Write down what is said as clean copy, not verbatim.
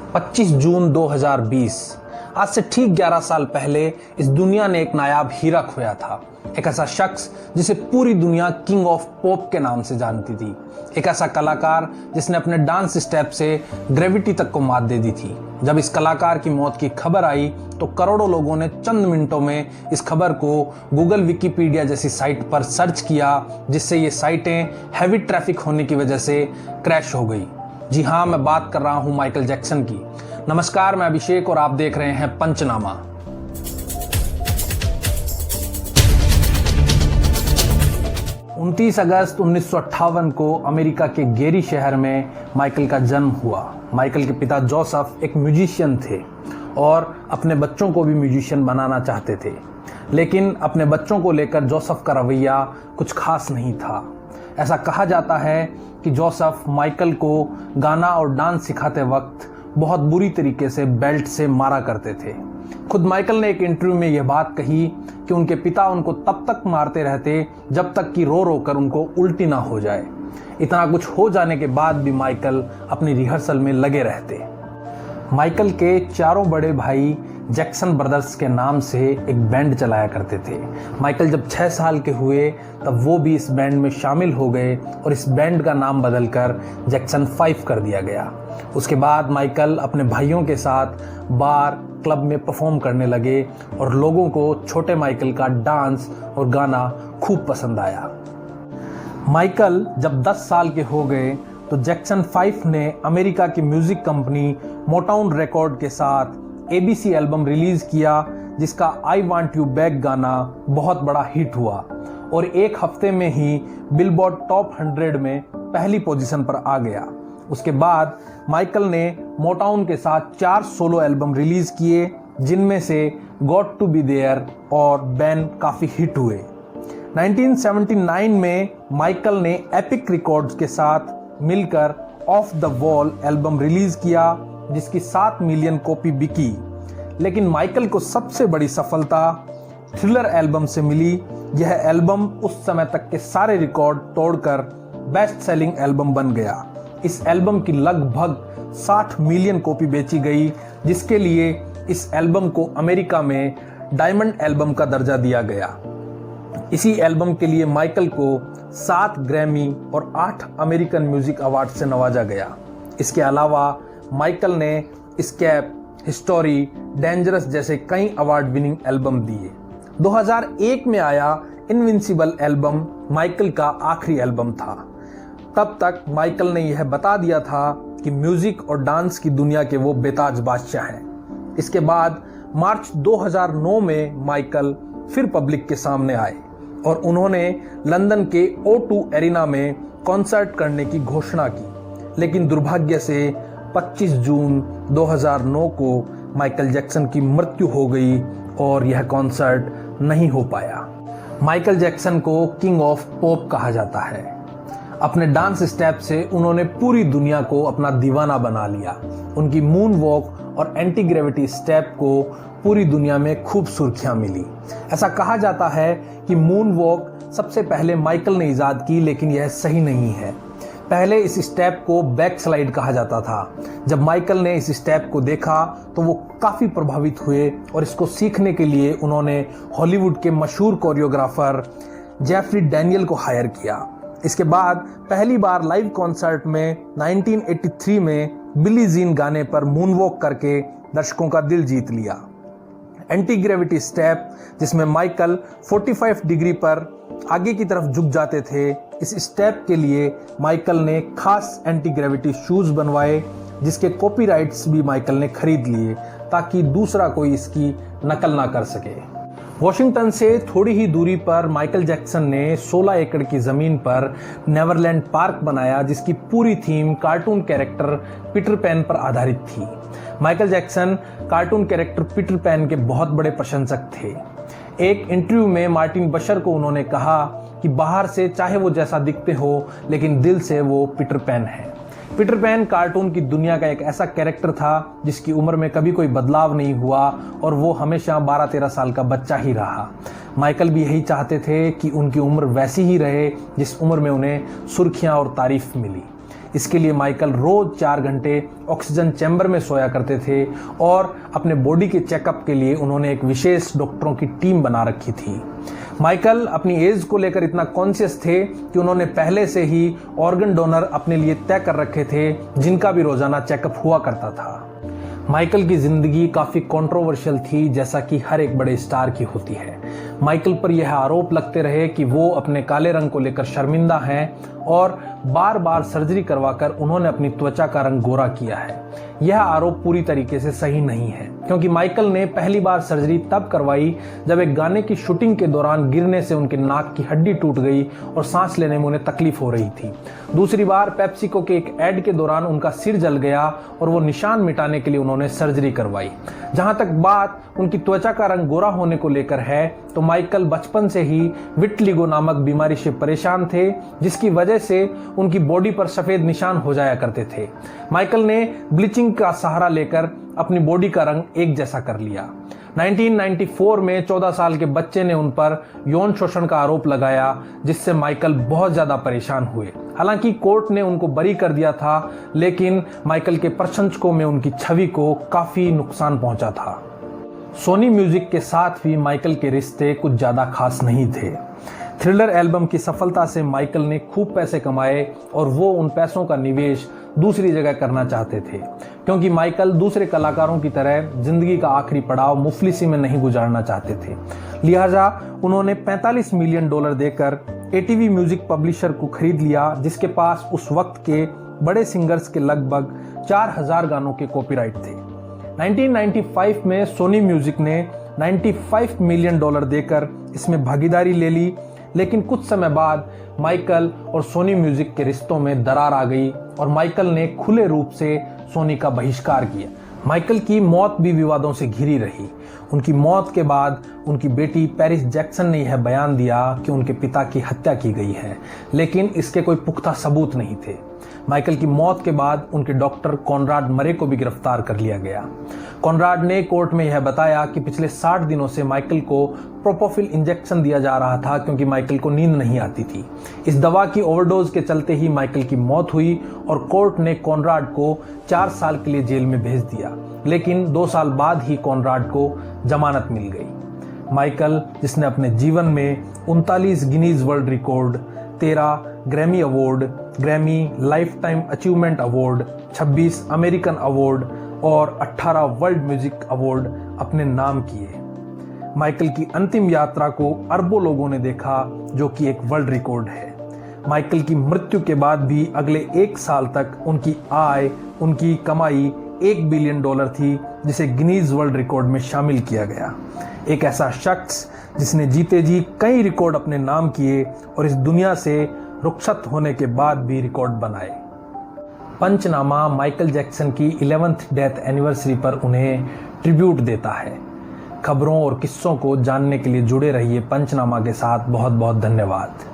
25 जून 2020। आज से ठीक 11 साल पहले इस दुनिया ने एक नायाब हीरा खोया था। एक ऐसा शख्स जिसे पूरी दुनिया किंग ऑफ पॉप के नाम से जानती थी। एक ऐसा कलाकार जिसने अपने डांस स्टेप से ग्रेविटी तक को मात दे दी थी। जब इस कलाकार की मौत की खबर आई तो करोड़ों लोगों ने चंद मिनटों में इस खबर को गूगल विकिपीडिया जैसी साइट पर सर्च किया, जिससे ये साइटें हैवी ट्रैफिक होने की वजह से क्रैश हो गई। जी हाँ, मैं बात कर रहा हूं माइकल जैक्सन की। नमस्कार, मैं अभिषेक और आप देख रहे हैं पंचनामा। उनतीस अगस्त 1958 को अमेरिका के गेरी शहर में माइकल का जन्म हुआ। माइकल के पिता जोसेफ एक म्यूजिशियन थे और अपने बच्चों को भी म्यूजिशियन बनाना चाहते थे, लेकिन अपने बच्चों को लेकर जोसेफ का रवैया कुछ खास नहीं था। ऐसा कहा जाता है कि जोसेफ माइकल को गाना और डांस सिखाते वक्त बहुत बुरी तरीके से बेल्ट से मारा करते थे। खुद माइकल ने एक इंटरव्यू में यह बात कही कि उनके पिता उनको तब तक मारते रहते जब तक कि रो रो कर उनको उल्टी ना हो जाए। इतना कुछ हो जाने के बाद भी माइकल अपनी रिहर्सल में लगे रहते। माइकल के चारों बड़े भाई जैक्सन ब्रदर्स के नाम से एक बैंड चलाया करते थे। माइकल जब 6 साल के हुए तब वो भी इस बैंड में शामिल हो गए और इस बैंड का नाम बदलकर जैक्सन 5 कर दिया गया। उसके बाद माइकल अपने भाइयों के साथ बार क्लब में परफॉर्म करने लगे और लोगों को छोटे माइकल का डांस और गाना खूब पसंद आया। माइकल जब 10 साल के हो गए तो जैक्सन 5 ने अमेरिका की म्यूजिक कंपनी मोटाउन रिकॉर्ड के साथ ABC एल्बम रिलीज किया, जिसका आई वांट यू बैक गाना बहुत बड़ा हिट हुआ और एक हफ्ते में ही बिलबोर्ड टॉप 100 में पहली पोजीशन पर आ गया। उसके बाद माइकल ने मोटाउन के साथ 4 सोलो एल्बम रिलीज किए, जिनमें से गॉट टू बी देयर और बैन काफी हिट हुए। 1979 में माइकल ने एपिक रिकॉर्ड्स के साथ मिलकर of the wall album release किया, जिसकी 7 मिलियन कॉपी बिकी। लेकिन माइकल को सबसे बड़ी सफलता थ्रिलर एल्बम से मिली। यह एल्बम उस समय तक के सारे रिकॉर्ड तोड़कर बेस्ट सेलिंग एल्बम बन गया। इस एल्बम की लगभग 60 मिलियन कॉपी बेची गई, जिसके लिए इस एल्बम को अमेरिका में डायमंड एल्बम का दर्जा दिया गया। इसी एल्बम के लिए माइकल को 7 ग्रैमी और 8 अमेरिकन म्यूजिक अवार्ड से नवाजा गया। इसके अलावा माइकल ने एस्केप, हिस्टोरी, डेंजरस जैसे कई अवार्ड विनिंग एल्बम दिए। 2001 में आया इनविंसिबल एल्बम माइकल का आखिरी एल्बम था। तब तक माइकल ने यह बता दिया था कि म्यूजिक और डांस की दुनिया के वो बेताज बादशाह हैं। इसके बाद मार्च 2009 में माइकल फिर पब्लिक के सामने आए और उन्होंने लंदन के O2 एरिना में कॉन्सर्ट करने की घोषणा की, लेकिन दुर्भाग्य से 25 जून 2009 को माइकल जैक्सन की मृत्यु हो गई और यह कॉन्सर्ट नहीं हो पाया। माइकल जैक्सन को किंग ऑफ पॉप कहा जाता है। अपने डांस स्टेप से उन्होंने पूरी दुनिया को अपना दीवाना बना लिया। उनकी मून वॉक और एंटी ग्रेविटी स्टेप को पूरी दुनिया में खूब सुर्खियां मिली। ऐसा कहा जाता है कि मून वॉक सबसे पहले माइकल ने इजाद की, लेकिन यह सही नहीं है। पहले इस स्टेप को बैक स्लाइड कहा जाता था। जब माइकल ने इस स्टेप को देखा तो वो काफ़ी प्रभावित हुए और इसको सीखने के लिए उन्होंने हॉलीवुड के मशहूर कोरियोग्राफर जेफरी डैनियल को हायर किया। इसके बाद पहली बार लाइव कॉन्सर्ट में 1983 में बिली जीन गाने पर मूनवॉक करके दर्शकों का दिल जीत लिया। एंटी ग्रेविटी स्टेप, जिसमें माइकल 45 डिग्री पर आगे की तरफ झुक जाते थे, इस स्टेप के लिए माइकल ने खास एंटी ग्रेविटी शूज बनवाए, जिसके कॉपीराइट्स भी माइकल ने खरीद लिए ताकि दूसरा कोई इसकी नकल ना कर सके। वॉशिंगटन से थोड़ी ही दूरी पर माइकल जैक्सन ने 16 एकड़ की जमीन पर नेवरलैंड पार्क बनाया, जिसकी पूरी theme cartoon character Peter pan पर आधारित थी। Michael Jackson cartoon character Peter pan के बहुत बड़े प्रशंसक थे। एक इंटरव्यू में मार्टिन बशर को उन्होंने कहा कि बाहर से चाहे वो जैसा दिखते हो, लेकिन दिल से वो पीटर पैन है। पीटर पैन कार्टून की दुनिया का एक ऐसा कैरेक्टर था जिसकी उम्र में कभी कोई बदलाव नहीं हुआ और वो हमेशा 12-13 साल का बच्चा ही रहा। माइकल भी यही चाहते थे कि उनकी उम्र वैसी ही रहे जिस उम्र में उन्हें सुर्खियां और तारीफ मिली। इसके लिए माइकल रोज 4 घंटे ऑक्सीजन चैम्बर में सोया करते थे और अपने बॉडी के चेकअप के लिए उन्होंने एक विशेष डॉक्टरों की टीम बना रखी थी। माइकल अपनी एज को लेकर इतना कॉन्शियस थे कि उन्होंने पहले से ही ऑर्गन डोनर अपने लिए तय कर रखे थे, जिनका भी रोजाना चेकअप हुआ करता था। माइकल की जिंदगी काफी कंट्रोवर्शियल थी, जैसा कि हर एक बड़े स्टार की होती है। माइकल पर यह आरोप लगते रहे कि वो अपने काले रंग को लेकर शर्मिंदा हैं और बार बार सर्जरी करवाकर उन्होंने अपनी त्वचा का रंग गोरा किया है। यह आरोप पूरी तरीके से सही नहीं है, क्योंकि माइकल ने पहली बार सर्जरी तब करवाई जब एक गाने की शूटिंग के दौरान गिरने से उनके नाक की हड्डी टूट गई और सांस लेने में उन्हें तकलीफ हो रही थी। दूसरी बार पेप्सिको के एक एड के दौरान उनका सिर जल गया और वो निशान मिटाने के लिए उन्होंने सर्जरी करवाई। जहां तक बात उनकी त्वचा का रंग गोरा होने को लेकर है, तो माइकल बचपन से ही विटलिगो नामक बीमारी से परेशान थे, जिसकी वजह से उनकी बॉडी पर सफेद निशान हो जाया करते थे। माइकल ने ब्लीचिंग का सहारा लेकर अपनी बॉडी का रंग एक जैसा कर लिया। 1994 में 14 साल के बच्चे ने उन पर यौन शोषण का आरोप लगाया, जिससे माइकल बहुत ज्यादा परेशान हुए। हालांकि कोर्ट ने उनको बरी कर दिया था, लेकिन माइकल के प्रशंसकों में उनकी छवि को काफी नुकसान पहुंचा था। सोनी म्यूजिक के साथ भी माइकल के रिश्ते कुछ ज्यादा खास नहीं थे। थ्रिलर एल्बम की सफलता से माइकल ने खूब पैसे कमाए और वो उन पैसों का निवेश दूसरी जगह करना चाहते थे, क्योंकि माइकल दूसरे कलाकारों की तरह जिंदगी का आखिरी पड़ाव मुफलिसी में नहीं गुजारना चाहते थे। लिहाजा उन्होंने $45 मिलियन देकर ATV म्यूजिक पब्लिशर को खरीद लिया, जिसके पास उस वक्त के बड़े सिंगर्स के लगभग 4000 गानों के कॉपीराइट थे। 1995 में सोनी म्यूजिक ने $95 मिलियन देकर इसमें भागीदारी ले ली, लेकिन कुछ समय बाद माइकल और सोनी म्यूजिक के रिश्तों में दरार आ गई और माइकल ने खुले रूप से सोनी का बहिष्कार किया। माइकल की मौत भी विवादों से घिरी रही। उनकी मौत के बाद उनकी बेटी पेरिस जैक्सन ने यह बयान दिया कि उनके पिता की हत्या की गई है, लेकिन इसके कोई पुख्ता सबूत नहीं थे। माइकल की मौत के बाद उनके डॉक्टर कॉनराड मरे को भी गिरफ्तार कर लिया गया। कॉनराड ने कोर्ट में यह बताया कि पिछले 60 दिनों से माइकल को प्रोपोफिल इंजेक्शन दिया जा रहा था, क्योंकि माइकल को नींद नहीं आती थी। इस दवा की ओवरडोज के चलते ही माइकल की मौत हुई और कोर्ट ने कॉनराड को 4 साल के लिए जेल में भेज दिया, लेकिन 2 साल बाद ही कॉनराड को जमानत मिल गई। माइकल, जिसने अपने जीवन में 39 Guinness world record, 13 Grammy award, Grammy life time achievement award, 26 American award और 18 वर्ल्ड म्यूजिक अवार्ड अपने नाम किए। माइकल की अंतिम यात्रा को अरबों लोगों ने देखा, जो कि एक वर्ल्ड रिकॉर्ड है। माइकल की मृत्यु के बाद भी अगले 1 साल तक उनकी आय, उनकी कमाई $1 बिलियन थी, जिसे गिनीज वर्ल्ड रिकॉर्ड में शामिल किया गया। एक ऐसा शख्स जिसने जीते जी कई रिकॉर्ड अपने नाम किए और इस दुनिया से रुखसत होने के बाद भी रिकॉर्ड बनाए। पंचनामा माइकल जैक्सन की 11th डेथ एनिवर्सरी पर उन्हें ट्रिब्यूट देता है। खबरों और किस्सों को जानने के लिए जुड़े रहिए पंचनामा के साथ। बहुत बहुत धन्यवाद।